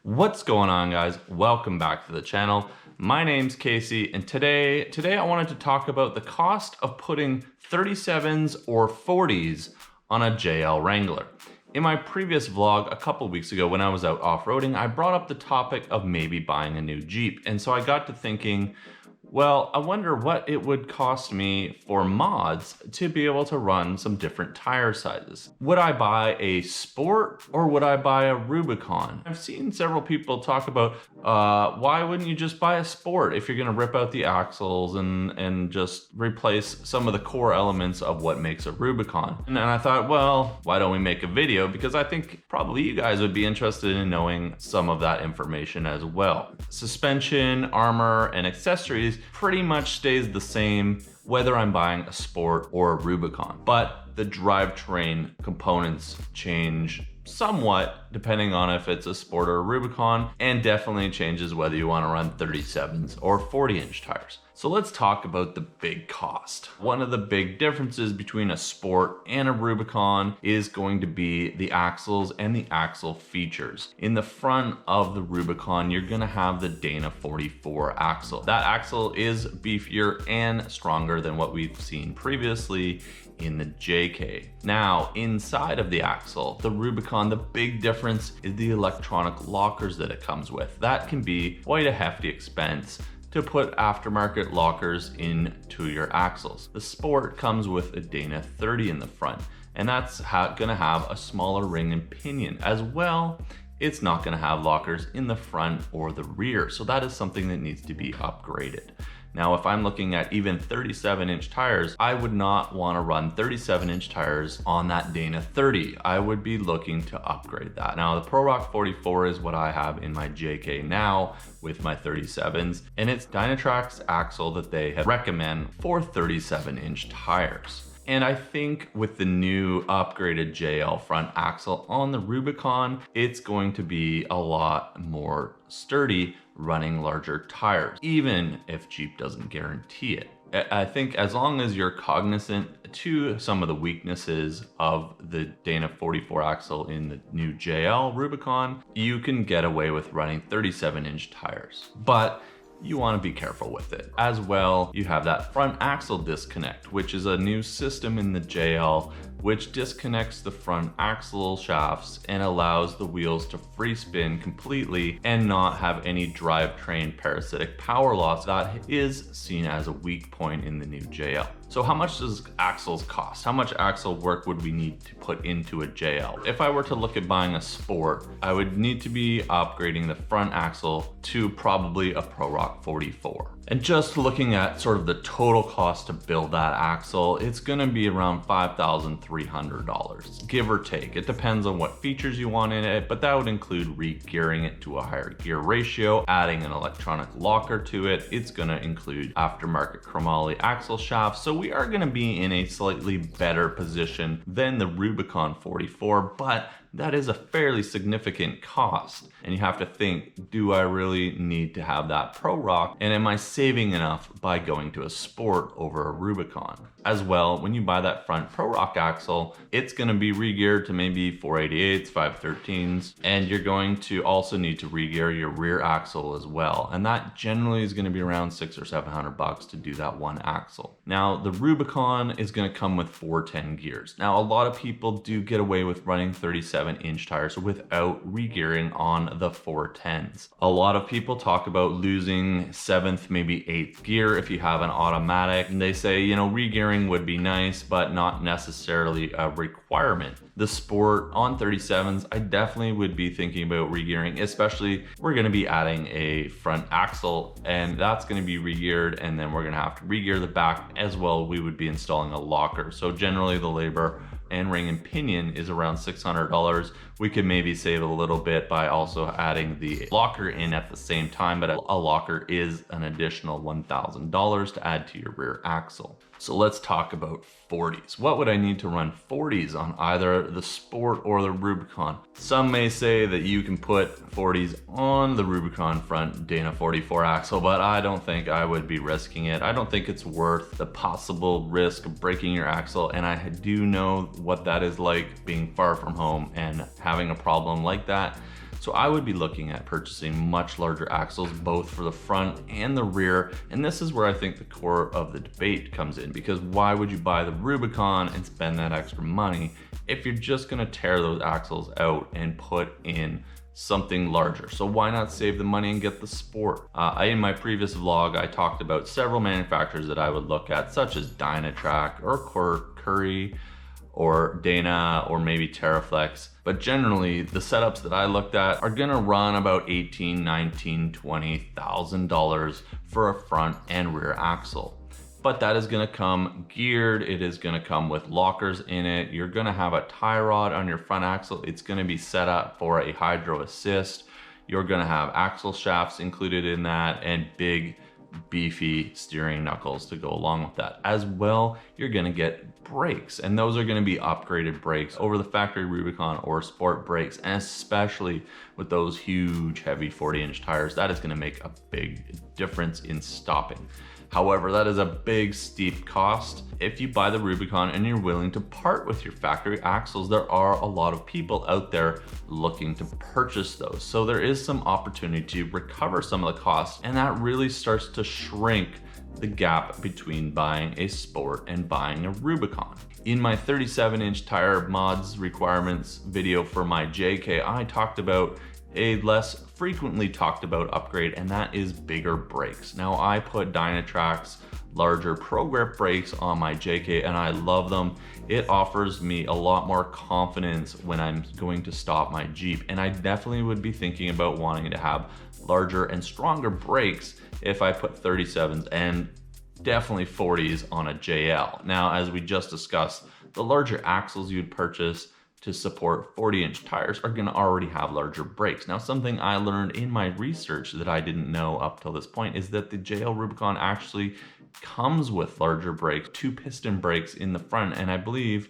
What's going on, guys? Welcome back to the channel. My name's Casey, and today I wanted to talk about the cost of putting 37s or 40s on a JL Wrangler. In my previous vlog a couple weeks ago when I was out off-roading, I brought up the topic of maybe buying a new Jeep, and so I got to thinking, well, I wonder what it would cost me for mods to be able to run some different tire sizes. Would I buy a Sport or would I buy a Rubicon? I've seen several people talk about why wouldn't you just buy a Sport if you're gonna rip out the axles and just replace some of the core elements of what makes a Rubicon. And I thought, well, why don't we make a video? Because I think probably you guys would be interested in knowing some of that information as well. Suspension, armor, and accessories pretty much stays the same whether I'm buying a Sport or a Rubicon, but the drivetrain components change somewhat depending on if it's a Sport or a Rubicon, and definitely changes whether you want to run 37s or 40-inch tires. So let's talk about the big cost. One of the big differences between a Sport and a Rubicon is going to be the axles and the axle features. In the front of the Rubicon, you're gonna have the Dana 44 axle. That axle is beefier and stronger than what we've seen previously in the JK. Now, inside of the axle, the Rubicon, the big difference is the electronic lockers that it comes with. That can be quite a hefty expense to put aftermarket lockers into your axles. The Sport comes with a Dana 30 in the front, and that's gonna have a smaller ring and pinion. As well, it's not gonna have lockers in the front or the rear, so that is something that needs to be upgraded. Now, if I'm looking at even 37-inch tires, I would not want to run 37-inch tires on that Dana 30. I would be looking to upgrade that. Now, the Pro Rock 44 is what I have in my JK now with my 37s, and it's Dynatracs axle that they have recommend for 37-inch tires. And I think with the new upgraded JL front axle on the Rubicon, it's going to be a lot more sturdy running larger tires, even if Jeep doesn't guarantee it. I think as long as you're cognizant to some of the weaknesses of the Dana 44 axle in the new JL Rubicon, you can get away with running 37-inch tires. But you want to be careful with it. As well, you have that front axle disconnect, which is a new system in the JL, which disconnects the front axle shafts and allows the wheels to free spin completely and not have any drivetrain parasitic power loss that is seen as a weak point in the new JL. So how much does axles cost? How much axle work would we need to put into a JL? If I were to look at buying a Sport, I would need to be upgrading the front axle to probably a Pro Rock 44. And just looking at sort of the total cost to build that axle, it's gonna be around $5,300, give or take. It depends on what features you want in it, but that would include re-gearing it to a higher gear ratio, adding an electronic locker to it. It's gonna include aftermarket chromoly axle shafts. So we are gonna be in a slightly better position than the Rubicon 44, but that is a fairly significant cost. And you have to think, do I really need to have that Pro Rock? And am I saving enough by going to a Sport over a Rubicon? As well, when you buy that front Pro Rock axle, it's gonna be re-geared to maybe 488s, 513s, and you're going to also need to re-gear your rear axle as well. And that generally is gonna be around $600 or $700 to do that one axle. Now, the Rubicon is gonna come with 410 gears. Now, a lot of people do get away with running 37-inch tires without re-gearing on the 410s. A lot of people talk about losing 7th, maybe 8th gear if you have an automatic, and they say, you know, re-gearing would be nice, but not necessarily a requirement. The Sport on 37s, I definitely would be thinking about re-gearing, especially we're gonna be adding a front axle, and that's gonna be re-geared, and then we're gonna have to re-gear the back as well. We would be installing a locker. So generally the labor and ring and pinion is around $600. We could maybe save a little bit by also adding the locker in at the same time, but a locker is an additional $1,000 to add to your rear axle. So let's talk about 40s. What would I need to run 40s on either the Sport or the Rubicon? Some may say that you can put 40s on the Rubicon front Dana 44 axle, but I don't think I would be risking it. I don't think it's worth the possible risk of breaking your axle, and I do know what that is like being far from home and having a problem like that. So I would be looking at purchasing much larger axles, both for the front and the rear. And this is where I think the core of the debate comes in, because why would you buy the Rubicon and spend that extra money if you're just gonna tear those axles out and put in something larger? So why not save the money and get the Sport? In my previous vlog, I talked about several manufacturers that I would look at, such as Dynatrac or Curry or Dana or maybe Terraflex. But generally, the setups that I looked at are gonna run about $18,000, $19,000, $20,000 for a front and rear axle. But that is gonna come geared, it is gonna come with lockers in it, you're gonna have a tie rod on your front axle, it's gonna be set up for a hydro assist, you're gonna have axle shafts included in that, and big beefy steering knuckles to go along with that. As well, you're gonna get brakes, and those are gonna be upgraded brakes over the factory Rubicon or Sport brakes, and especially with those huge heavy 40-inch tires, that is gonna make a big difference in stopping. However, that is a big steep cost. If you buy the Rubicon and you're willing to part with your factory axles, there are a lot of people out there looking to purchase those. So there is some opportunity to recover some of the costs, and that really starts to shrink the gap between buying a Sport and buying a Rubicon. In my 37-inch tire mods requirements video for my JK, I talked about a less frequently talked about upgrade, and that is bigger brakes. Now, I put Dynatrac's larger pro grip brakes on my JK and I love them. It offers me a lot more confidence when I'm going to stop my Jeep, and I definitely would be thinking about wanting to have larger and stronger brakes if I put 37s and definitely 40s on a JL. Now, as we just discussed, the larger axles you'd purchase to support 40-inch tires are gonna already have larger brakes. Now, something I learned in my research that I didn't know up till this point is that the JL Rubicon actually comes with larger brakes, 2 piston brakes in the front, and I believe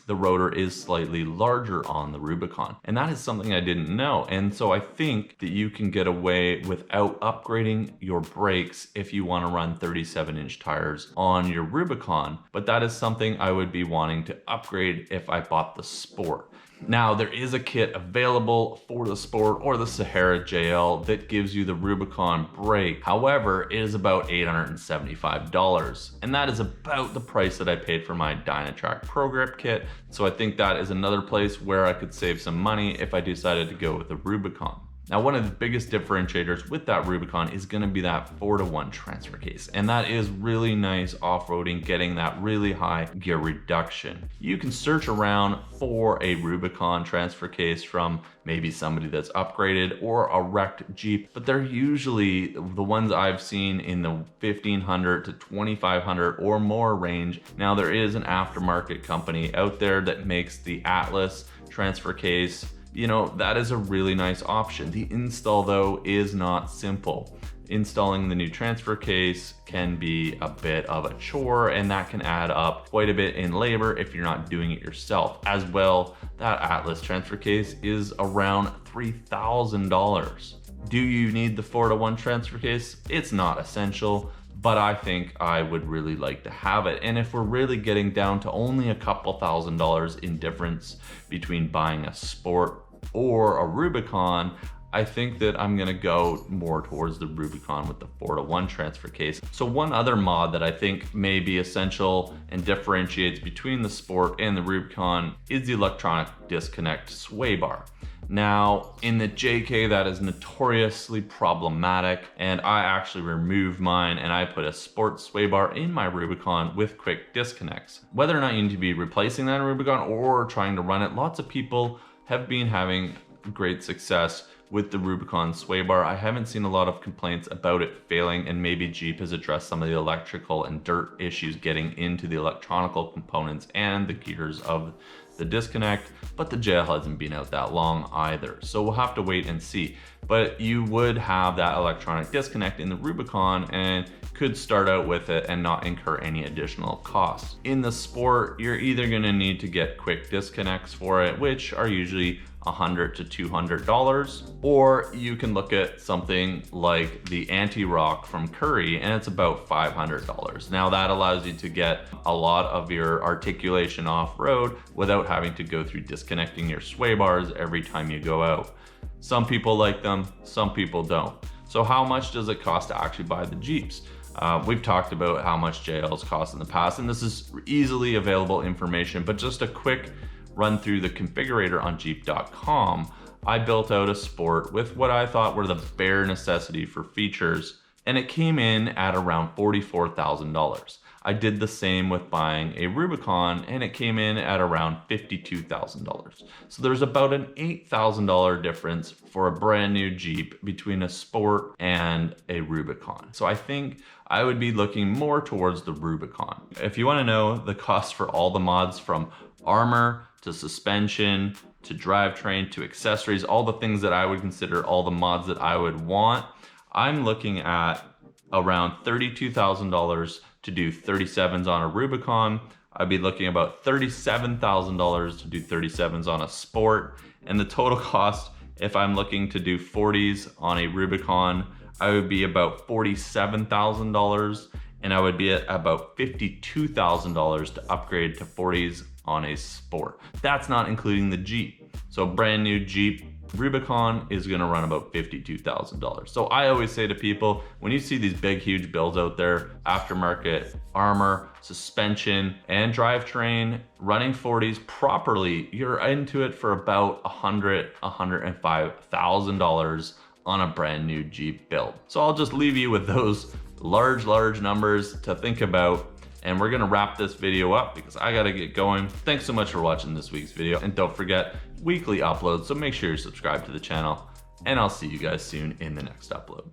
the rotor is slightly larger on the Rubicon. And that is something I didn't know. And so I think that you can get away without upgrading your brakes if you want to run 37-inch tires on your Rubicon. But that is something I would be wanting to upgrade if I bought the Sport. Now, there is a kit available for the Sport or the Sahara JL that gives you the Rubicon brake. However, it is about $875, and that is about the price that I paid for my Dynatrac Pro Grip kit. So I think that is another place where I could save some money if I decided to go with the Rubicon. Now, one of the biggest differentiators with that Rubicon is gonna be that 4-to-1 transfer case. And that is really nice off-roading, getting that really high gear reduction. You can search around for a Rubicon transfer case from maybe somebody that's upgraded or a wrecked Jeep, but they're usually the ones I've seen in the $1,500 to $2,500 or more range. Now, there is an aftermarket company out there that makes the Atlas transfer case. You know, that is a really nice option. The install, though, is not simple. Installing the new transfer case can be a bit of a chore, and that can add up quite a bit in labor if you're not doing it yourself. As well, that Atlas transfer case is around $3,000. Do you need the 4-to-1 transfer case? It's not essential, but I think I would really like to have it. And if we're really getting down to only a couple $1,000s in difference between buying a Sport or a Rubicon, I think that I'm gonna go more towards the Rubicon with the 4-to-1 transfer case. So one other mod that I think may be essential and differentiates between the Sport and the Rubicon is the electronic disconnect sway bar. Now, in the JK, that is notoriously problematic, and I actually removed mine and I put a Sport sway bar in my Rubicon with quick disconnects. Whether or not you need to be replacing that in Rubicon or trying to run it, lots of people have been having great success with the Rubicon sway bar. I haven't seen a lot of complaints about it failing, and maybe Jeep has addressed some of the electrical and dirt issues getting into the electronical components and the gears of the disconnect, but the JL hasn't been out that long either. So we'll have to wait and see. But you would have that electronic disconnect in the Rubicon and could start out with it and not incur any additional costs. In the Sport, you're either gonna need to get quick disconnects for it, which are usually $100 to $200, or you can look at something like the Anti-Rock from Curry, and it's about $500. Now that allows you to get a lot of your articulation off-road without having to go through disconnecting your sway bars every time you go out. Some people like them, some people don't. So how much does it cost to actually buy the Jeeps? We've talked about how much JLs cost in the past, and this is easily available information, but just a quick run through the configurator on Jeep.com. I built out a Sport with what I thought were the bare necessity for features, and it came in at around $44,000. I did the same with buying a Rubicon, and it came in at around $52,000. So there's about an $8,000 difference for a brand new Jeep between a Sport and a Rubicon. So I think I would be looking more towards the Rubicon. If you want to know the cost for all the mods, from armor to suspension to drivetrain to accessories, all the things that I would consider all the mods that I would want, I'm looking at around $32,000 to do 37s on a Rubicon. I'd be looking about $37,000 to do 37s on a Sport. And the total cost, if I'm looking to do 40s on a Rubicon, I would be about $47,000, and I would be at about $52,000 to upgrade to 40s on a Sport. That's not including the Jeep. So brand new Jeep Rubicon is gonna run about $52,000. So I always say to people, when you see these big, huge builds out there, aftermarket armor, suspension, and drivetrain, running 40s properly, you're into it for about $100,000, $105,000 on a brand new Jeep build. So I'll just leave you with those large numbers to think about. And we're gonna wrap this video up because I gotta get going. Thanks so much for watching this week's video. And don't forget, weekly uploads, so make sure you're subscribed to the channel. And I'll see you guys soon in the next upload.